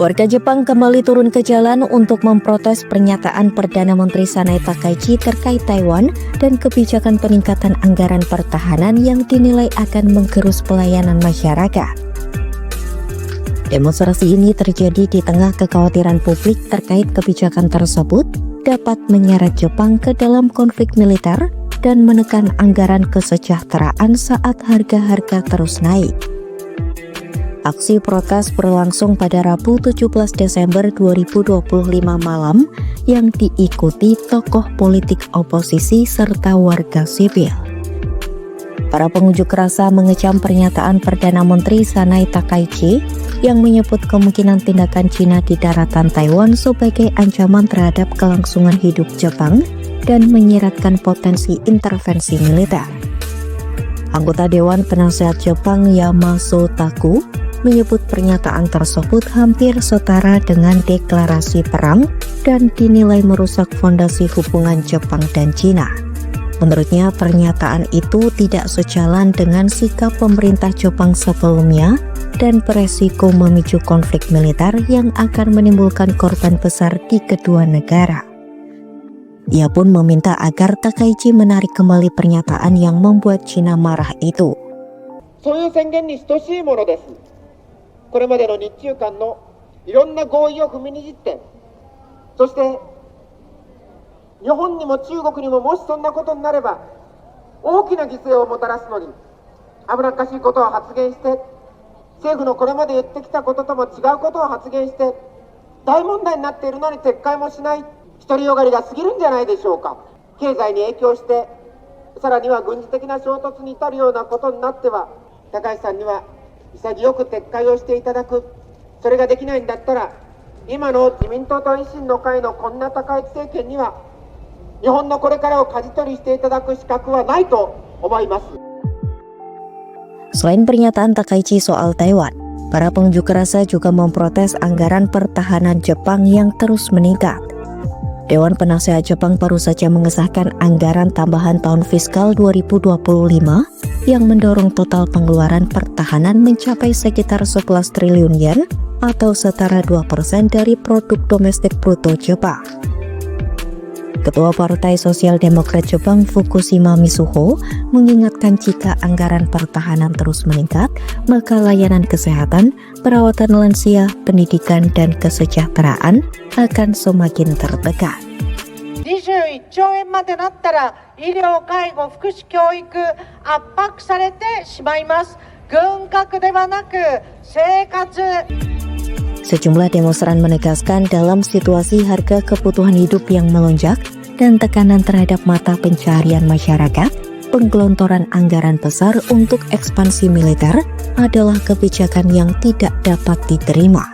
Warga Jepang kembali turun ke jalan untuk memprotes pernyataan Perdana Menteri Sanai Takaichi terkait Taiwan dan kebijakan peningkatan anggaran pertahanan yang dinilai akan menggerus pelayanan masyarakat. Demonstrasi ini terjadi di tengah kekhawatiran publik terkait kebijakan tersebut dapat menyeret Jepang ke dalam konflik militer dan menekan anggaran kesejahteraan saat harga-harga terus naik. Aksi protes berlangsung pada Rabu 17 Desember 2025 malam yang diikuti tokoh politik oposisi serta warga sipil. Para pengunjuk rasa mengecam pernyataan Perdana Menteri Sanai Takaichi yang menyebut kemungkinan tindakan Cina di daratan Taiwan sebagai ancaman terhadap kelangsungan hidup Jepang dan menyiratkan potensi intervensi militer. Anggota Dewan Penasehat Jepang Yamaso Taku menyebut pernyataan tersebut hampir setara dengan deklarasi perang dan dinilai merusak fondasi hubungan Jepang dan Cina. Menurutnya, pernyataan itu tidak sejalan dengan sikap pemerintah Jepang sebelumnya dan beresiko memicu konflik militer yang akan menimbulkan korban besar di kedua negara. Ia pun meminta agar Takaichi menarik kembali pernyataan yang membuat Cina marah itu. これまでの日中間のいろんな合意を踏みにじって、そして日本にも中国にももしそんなことになれば大きな犠牲をもたらすのに危なっかしいことを発言して、政府のこれまで言ってきたこととも違うことを発言して大問題になっているのに撤回もしない、独りよがりが過ぎるんじゃないでしょうか。経済に影響してさらには軍事的な衝突に至るようなことになっては、高橋さんには潔く撤回をしていただく。それができないんだったら今の自民党と維新の会のこんな高市政権には日本のこれからを舵取りしていただく資格はないと思います。 Selain pernyataan Takaichi soal Taiwan, para pengunjuk rasa juga memprotes anggaran pertahanan Jepang yang terus meningkat. Dewan Penasehat Jepang baru saja mengesahkan anggaran tambahan tahun fiskal 2025 yang mendorong total pengeluaran pertahanan mencapai sekitar 11 triliun yen atau setara 2% dari produk domestik bruto Jepang. Ketua Partai Sosial Demokrat Jepang Fukushima Mitsuho mengingatkan jika anggaran pertahanan terus meningkat, maka layanan kesehatan, perawatan lansia, pendidikan, dan kesejahteraan akan semakin tertekan. 21兆円までなったら医療、介護、福祉、教育圧迫されてしまいます。軍拡ではなく生活。 Sejumlah demonstran menegaskan dalam situasi harga kebutuhan hidup yang melonjak dan tekanan terhadap mata pencaharian masyarakat, penggelontoran anggaran besar untuk ekspansi militer adalah kebijakan yang tidak dapat diterima.